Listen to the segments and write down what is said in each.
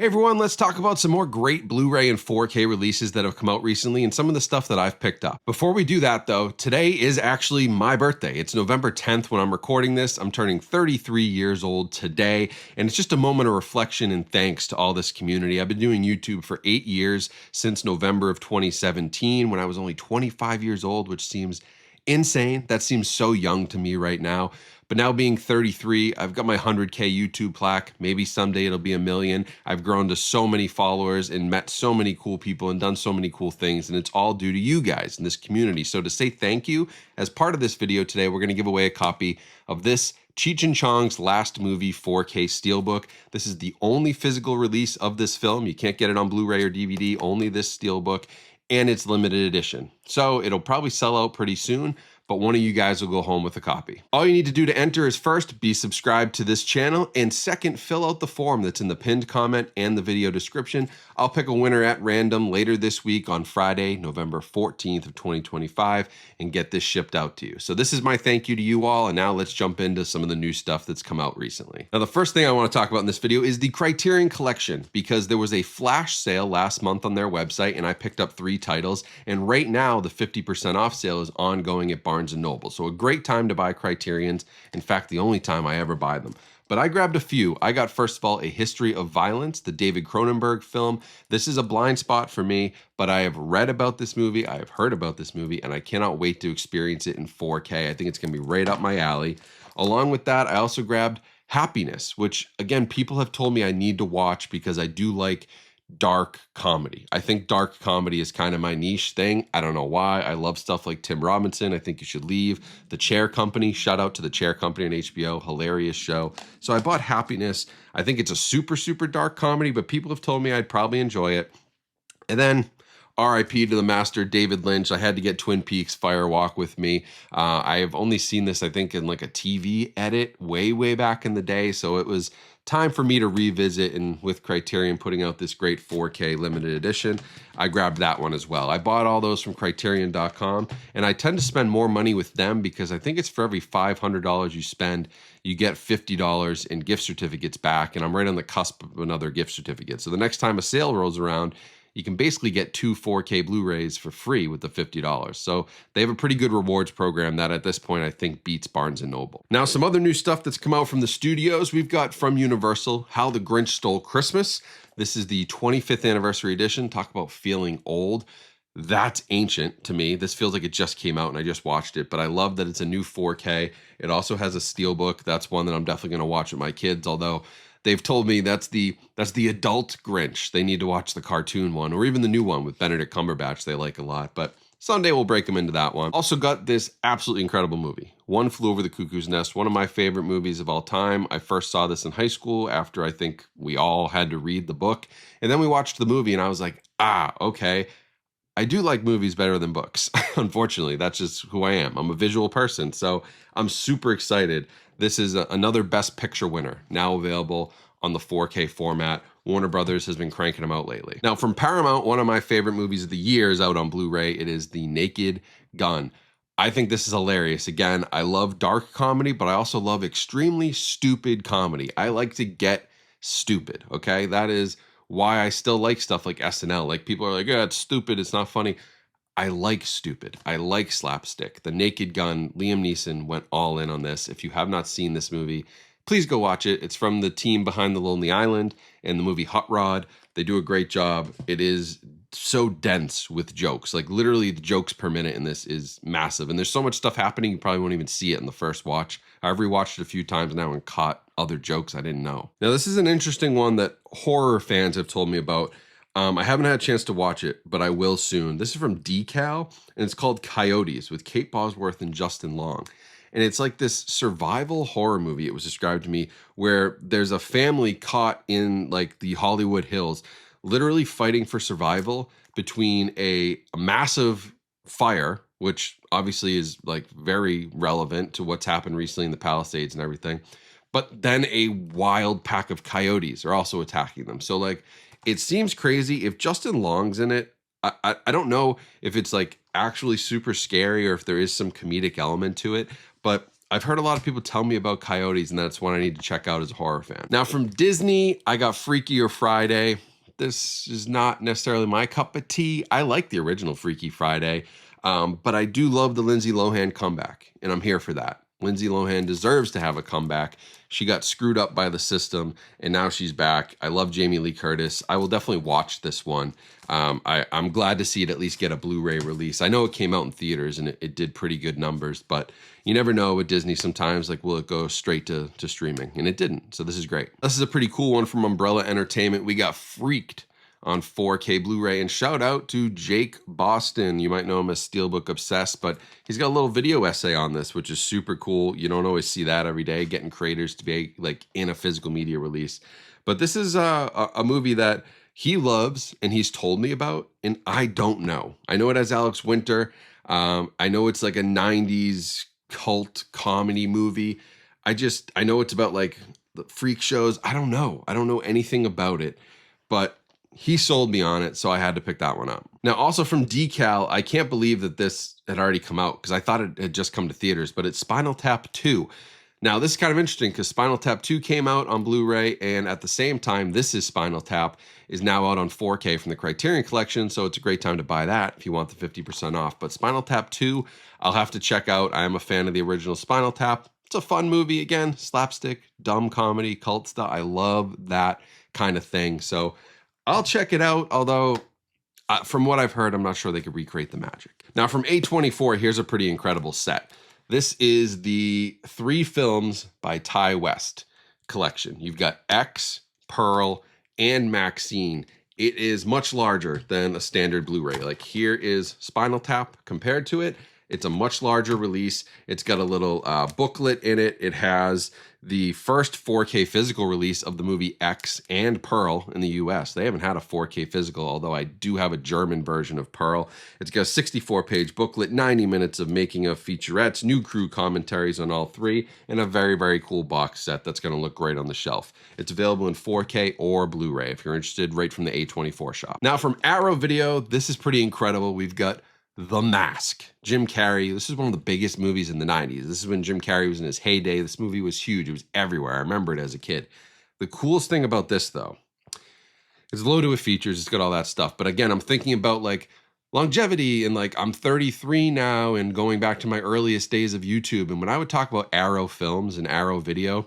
Hey everyone, let's talk about some more great Blu-ray and 4K releases that have come out recently and some of the stuff that I've picked up. Before we do that though, today is actually my birthday. It's November 10th when I'm recording this. I'm turning 33 years old today, and it's just a moment of reflection and thanks to all this community. I've been doing YouTube for 8 years, since November of 2017 when I was only 25 years old, which seems insane. That seems so young to me right now. But now being 33, I've got my 100K YouTube plaque. Maybe someday it'll be 1,000,000. I've grown to so many followers and met so many cool people and done so many cool things. And it's all due to you guys in this community. So to say thank you, as part of this video today, we're going to give away a copy of this Cheech and Chong's Last Movie 4K Steelbook. This is the only physical release of this film. You can't get it on Blu-ray or DVD, only this Steelbook. And it's limited edition. So it'll probably sell out pretty soon, but one of you guys will go home with a copy. All you need to do to enter is first, be subscribed to this channel, and second, fill out the form that's in the pinned comment and the video description. I'll pick a winner at random later this week on Friday, November 14th of 2025, and get this shipped out to you. So this is my thank you to you all, and now let's jump into some of the new stuff that's come out recently. Now, the first thing I want to talk about in this video is the Criterion Collection, because there was a flash sale last month on their website, and I picked up 3 titles, and right now the 50% off sale is ongoing at Barnes & Noble. So a great time to buy Criterions. In fact, the only time I ever buy them. But I grabbed a few. I got, first of all, A History of Violence, the David Cronenberg film. This is a blind spot for me, but I have read about this movie, I have heard about this movie, and I cannot wait to experience it in 4K. I think it's going to be right up my alley. Along with that, I also grabbed Happiness, which, again, people have told me I need to watch because I do like dark comedy. I think dark comedy is kind of my niche thing. I don't know why. I love stuff like Tim Robinson, I Think You Should Leave, The Chair Company. Shout out to The Chair Company on HBO. Hilarious show. So I bought Happiness. I think it's a super, super dark comedy, but people have told me I'd probably enjoy it. And then RIP to the master, David Lynch. I had to get Twin Peaks Fire Walk with me. I have only seen this, I think, in like a TV edit way, way back in the day. So it was time for me to revisit, and with Criterion putting out this great 4K limited edition, I grabbed that one as well. I bought all those from Criterion.com, and I tend to spend more money with them because I think it's for every $500 you spend, you get $50 in gift certificates back, and I'm right on the cusp of another gift certificate. So the next time a sale rolls around, you can basically get 2 4K Blu-rays for free with the $50. So they have a pretty good rewards program that at this point I think beats Barnes & Noble. Now, some other new stuff that's come out from the studios. We've got from Universal, How the Grinch Stole Christmas. This is the 25th anniversary edition. Talk about feeling old. That's ancient to me. This feels like it just came out and I just watched it, but I love that it's a new 4K. It also has a steelbook. That's one that I'm definitely going to watch with my kids, although they've told me that's the adult Grinch. They need to watch the cartoon one, or even the new one with Benedict Cumberbatch they like a lot, but someday we'll break them into that one. Also got this absolutely incredible movie, One Flew Over the Cuckoo's Nest, one of my favorite movies of all time. I first saw this in high school after I think we all had to read the book, and then we watched the movie and I was like, okay. I do like movies better than books. Unfortunately, that's just who I am. I'm a visual person, so I'm super excited. This is another Best Picture winner, now available on the 4K format. Warner Brothers has been cranking them out lately. Now, from Paramount, one of my favorite movies of the year is out on Blu-ray. It is The Naked Gun. I think this is hilarious. Again, I love dark comedy, but I also love extremely stupid comedy. I like to get stupid, okay? That is why I still like stuff like SNL. Like, people are like, yeah, it's stupid, it's not funny. I like stupid. I like slapstick. The Naked Gun, Liam Neeson went all in on this. If you have not seen this movie, please go watch it. It's from the team behind The Lonely Island and the movie Hot Rod. They do a great job. It is so dense with jokes. Like, literally the jokes per minute in this is massive. And there's so much stuff happening, you probably won't even see it in the first watch. I've rewatched it a few times now and caught other jokes I didn't know. Now, this is an interesting one that horror fans have told me about. I haven't had a chance to watch it, but I will soon. This is from Decal, and it's called Coyotes with Kate Bosworth and Justin Long. And it's like this survival horror movie, it was described to me, where there's a family caught in like the Hollywood Hills, literally fighting for survival between a massive fire, which obviously is like very relevant to what's happened recently in the Palisades and everything. But then a wild pack of coyotes are also attacking them. So like, it seems crazy. If Justin Long's in it, I don't know if it's like actually super scary or if there is some comedic element to it, but I've heard a lot of people tell me about Coyotes, and that's one I need to check out as a horror fan. Now from Disney, I got Freaky or Friday. This is not necessarily my cup of tea. I like the original Freaky Friday, but I do love the Lindsay Lohan comeback, and I'm here for that. Lindsay Lohan deserves to have a comeback. She got screwed up by the system, and now she's back. I love Jamie Lee Curtis. I will definitely watch this one. I'm glad to see it at least get a Blu-ray release. I know it came out in theaters, and it did pretty good numbers, but you never know with Disney sometimes, like, will it go straight to streaming? And it didn't, so this is great. This is a pretty cool one from Umbrella Entertainment. We got Freaked on 4K Blu-ray, and shout out to Jake Boston. You might know him as Steelbook Obsessed, but he's got a little video essay on this, which is super cool. You don't always see that every day, getting creators to be like in a physical media release. But this is a movie that he loves and he's told me about, and I don't know. I know it has Alex Winter. I know it's like a 90s cult comedy movie. I know it's about like the freak shows. I don't know anything about it, but he sold me on it, so I had to pick that one up. Now, also from Decal, I can't believe that this had already come out because I thought it had just come to theaters, but it's Spinal Tap 2. Now, this is kind of interesting because Spinal Tap 2 came out on Blu-ray, and at the same time, This Is Spinal Tap is now out on 4K from the Criterion Collection, so it's a great time to buy that if you want the 50% off. But Spinal Tap 2, I'll have to check out. I am a fan of the original Spinal Tap. It's a fun movie, again, slapstick, dumb comedy, cult stuff. I love that kind of thing, so I'll check it out, although from what I've heard, I'm not sure they could recreate the magic. Now from A24, here's a pretty incredible set. This is the 3 films by Ty West collection. You've got X, Pearl, and Maxine. It is much larger than a standard Blu-ray. Like here is Spinal Tap compared to it. It's a much larger release. It's got a little booklet in it. It has the first 4K physical release of the movie X and Pearl in the US. They haven't had a 4K physical, although I do have a German version of Pearl. It's got a 64-page booklet, 90 minutes of making of featurettes, new crew commentaries on all 3, and a very, very cool box set that's going to look great on the shelf. It's available in 4K or Blu-ray if you're interested, right from the A24 shop. Now from Arrow Video, this is pretty incredible. We've got The Mask. Jim Carrey. This is one of the biggest movies in the 90s. This is when Jim Carrey was in his heyday. This movie was huge. It was everywhere. I remember it as a kid. The coolest thing about this, though, is loaded with features. It's got all that stuff. But again, I'm thinking about like longevity and like I'm 33 now and going back to my earliest days of YouTube. And when I would talk about Arrow Films and Arrow Video,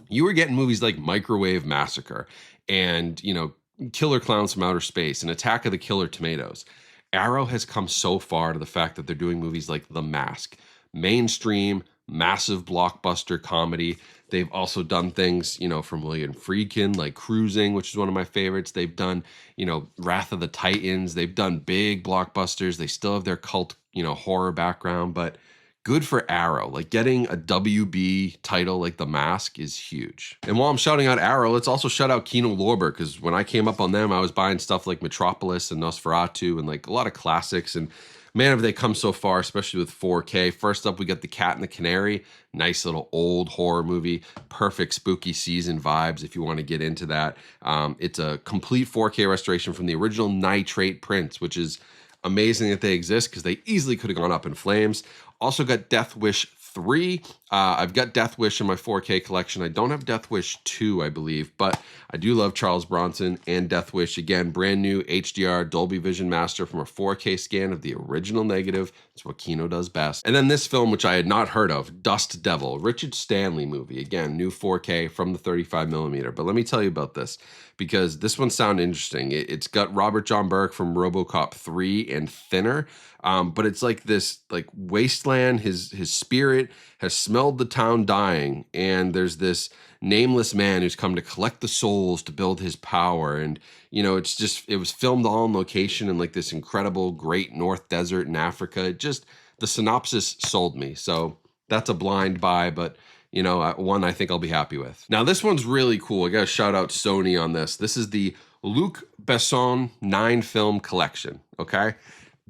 you were getting movies like Microwave Massacre and, you know, Killer Clowns from Outer Space and Attack of the Killer Tomatoes. Arrow has come so far to the fact that they're doing movies like The Mask, mainstream, massive blockbuster comedy. They've also done things, you know, from William Friedkin, like Cruising, which is one of my favorites. They've done, you know, Wrath of the Titans. They've done big blockbusters. They still have their cult, you know, horror background, but good for Arrow. Like getting a WB title like The Mask is huge. And while I'm shouting out Arrow, let's also shout out Kino Lorber, because when I came up on them, I was buying stuff like Metropolis and Nosferatu and like a lot of classics. And man, have they come so far, especially with 4K. First up, we got The Cat and the Canary. Nice little old horror movie. Perfect spooky season vibes if you want to get into that. It's a complete 4K restoration from the original nitrate prints, which is amazing that they exist because they easily could have gone up in flames. Also got Death Wish 3. I've got Death Wish in my 4K collection. I don't have Death Wish 2, I believe, but I do love Charles Bronson and Death Wish. Again, brand new HDR Dolby Vision Master from a 4K scan of the original negative. That's what Kino does best. And then this film, which I had not heard of, Dust Devil, Richard Stanley movie. Again, new 4K from the 35mm. But let me tell you about this, because this one sounds interesting. It's got Robert John Burke from RoboCop 3 and Thinner. But it's like this like wasteland. His spirit has smelled the town dying, and there's this nameless man who's come to collect the souls to build his power. And you know, it was filmed all on location in like this incredible great North Desert in Africa. The synopsis sold me, so that's a blind buy, but you know, one I think I'll be happy with. Now this one's really cool. I gotta shout out Sony on this. This is the Luc Besson 9-film collection. Okay.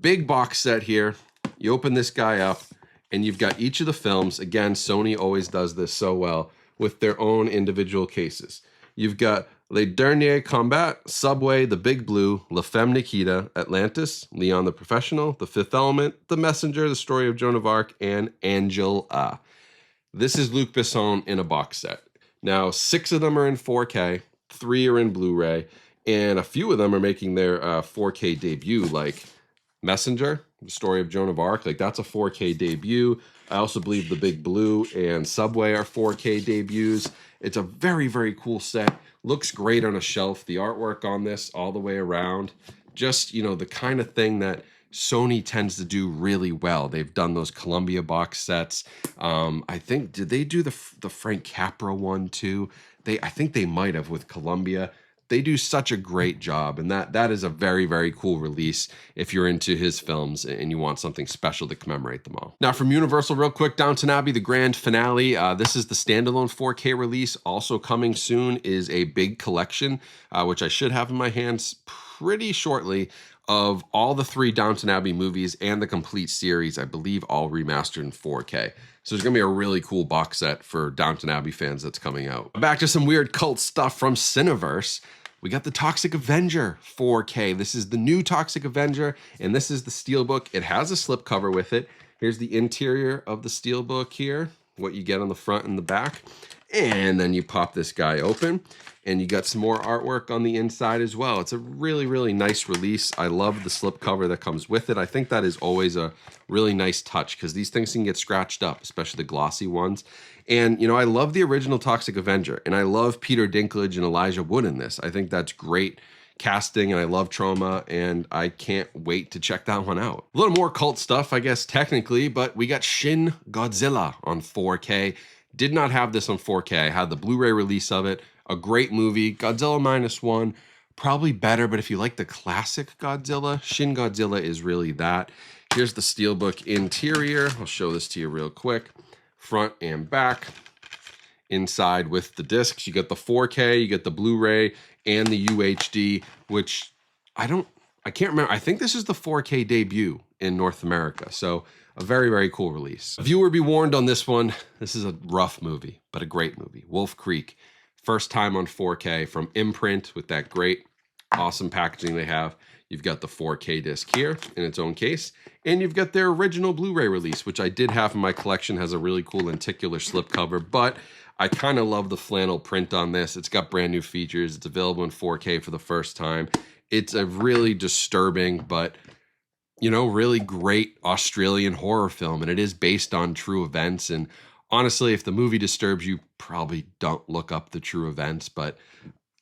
Big box set here. You open this guy up and you've got each of the films. Again, Sony always does this so well with their own individual cases. You've got Les Derniers Combats, Subway, The Big Blue, La Femme Nikita, Atlantis, Leon the Professional, The Fifth Element, The Messenger, The Story of Joan of Arc, and Angela. This is Luc Besson in a box set. Now, 6 of them are in 4K, 3 are in Blu-ray, and a few of them are making their 4K debut, like Messenger, the story of Joan of Arc. Like, that's a 4K debut. I also believe The Big Blue and Subway are 4K debuts. It's a very, very cool set. Looks great on a shelf. The artwork on this all the way around. Just, you know, the kind of thing that Sony tends to do really well. They've done those Columbia box sets. I think, did they do the Frank Capra one too? I think they might have with Columbia. They do such a great job, and that is a very, very cool release if you're into his films and you want something special to commemorate them all. Now from Universal, real quick, Downton Abbey, the grand finale. This is the standalone 4K release. Also coming soon is a big collection, which I should have in my hands pretty shortly, of all the 3 Downton Abbey movies and the complete series, I believe all remastered in 4K. So there's gonna be a really cool box set for Downton Abbey fans that's coming out. Back to some weird cult stuff from Cineverse. We got the Toxic Avenger 4K. This is the new Toxic Avenger, and this is the steelbook. It has a slipcover with it. Here's the interior of the steelbook here, what you get on the front and the back. And then you pop this guy open, and you got some more artwork on the inside as well. It's a really, really nice release. I love the slipcover that comes with it. I think that is always a really nice touch because these things can get scratched up, especially the glossy ones. And, you know, I love the original Toxic Avenger, and I love Peter Dinklage and Elijah Wood in this. I think that's great casting, and I love Trauma, and I can't wait to check that one out. A little more cult stuff, I guess, technically, but we got Shin Godzilla on 4K. Did not have this on 4K. I had the Blu-ray release of it. A great movie. Godzilla -1, probably better, but if you like the classic Godzilla, Shin Godzilla is really that. Here's the steelbook interior. I'll show this to you real quick. Front and back. Inside with the discs, you get the 4K, you get the Blu-ray, and the UHD, which I can't remember. I think this is the 4K debut in North America. So a very, very cool release. Viewer be warned on this one. This is a rough movie, but a great movie. Wolf Creek, first time on 4K from Imprint with that great, awesome packaging they have. You've got the 4K disc here in its own case, and you've got their original Blu-ray release, which I did have in my collection, has a really cool lenticular slipcover, but I kind of love the flannel print on this. It's got brand new features. It's available in 4K for the first time. It's a really disturbing, but you know, really great Australian horror film, and it is based on true events. And honestly, if the movie disturbs you, probably don't look up the true events, but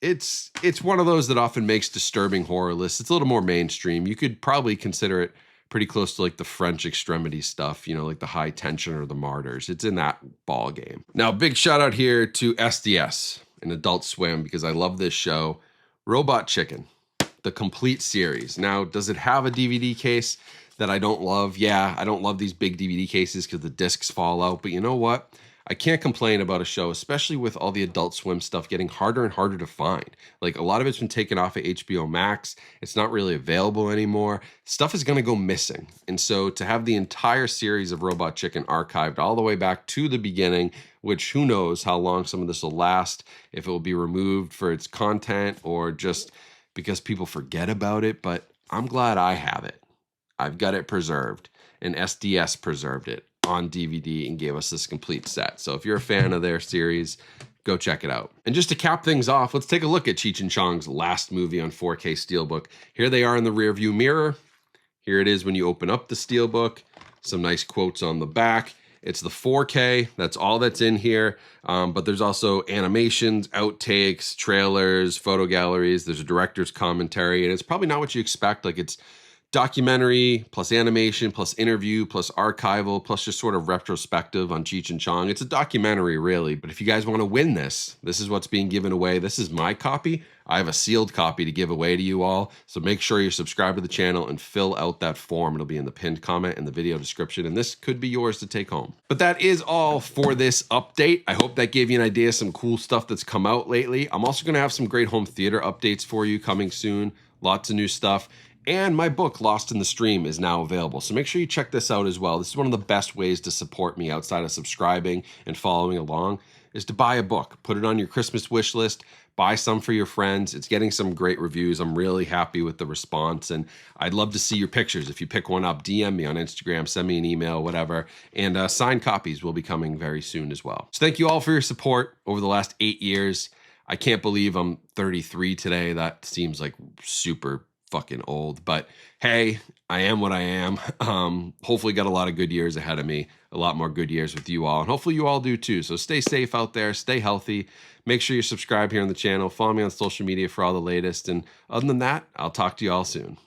it's one of those that often makes disturbing horror lists. It's a little more mainstream. You could probably consider it pretty close to like the French Extremity stuff, you know, like the High Tension or the Martyrs. It's in that ball game. Now, big shout out here to SDS and Adult Swim, because I love this show. Robot Chicken, the complete series. Now, does it have a DVD case that I don't love? Yeah, I don't love these big DVD cases because the discs fall out, but you know what? I can't complain about a show, especially with all the Adult Swim stuff getting harder and harder to find. Like, a lot of it's been taken off of HBO Max. It's not really available anymore. Stuff is going to go missing. And so to have the entire series of Robot Chicken archived all the way back to the beginning, which who knows how long some of this will last, if it will be removed for its content or just because people forget about it, but I'm glad I have it. I've got it preserved, and SDS preserved it on DVD and gave us this complete set. So if you're a fan of their series, go check it out. And just to cap things off, let's take a look at Cheech and Chong's last movie on 4K Steelbook. Here they are in the rearview mirror. Here it is when you open up the Steelbook. Some nice quotes on the back. It's the 4K, that's all that's in here, but there's also animations, outtakes, trailers, photo galleries, there's a director's commentary, and it's probably not what you expect. Like, it's documentary, plus animation, plus interview, plus archival, plus just sort of retrospective on Cheech and Chong. It's a documentary, really, but if you guys want to win this, this is what's being given away. This is my copy. I have a sealed copy to give away to you all, so make sure you subscribe to the channel and fill out that form. It'll be in the pinned comment in the video description, and this could be yours to take home. But that is all for this update. I hope that gave you an idea of some cool stuff that's come out lately. I'm also going to have some great home theater updates for you coming soon. Lots of new stuff. And my book, Lost in the Stream, is now available. So make sure you check this out as well. This is one of the best ways to support me outside of subscribing and following along. is to buy a book. Put it on your Christmas wish list. Buy some for your friends. It's getting some great reviews. I'm really happy with the response, and I'd love to see your pictures. If you pick one up, DM me on Instagram, send me an email, whatever. And signed copies will be coming very soon as well. So thank you all for your support over the last 8 years. I can't believe I'm 33 today. That seems like super fucking old, but hey, I am what I am. Hopefully got a lot of good years ahead of me, a lot more good years with you all, and hopefully you all do too. So stay safe out there, stay healthy. Make sure you subscribe here on the channel, follow me on social media for all the latest. And other than that, I'll talk to you all soon.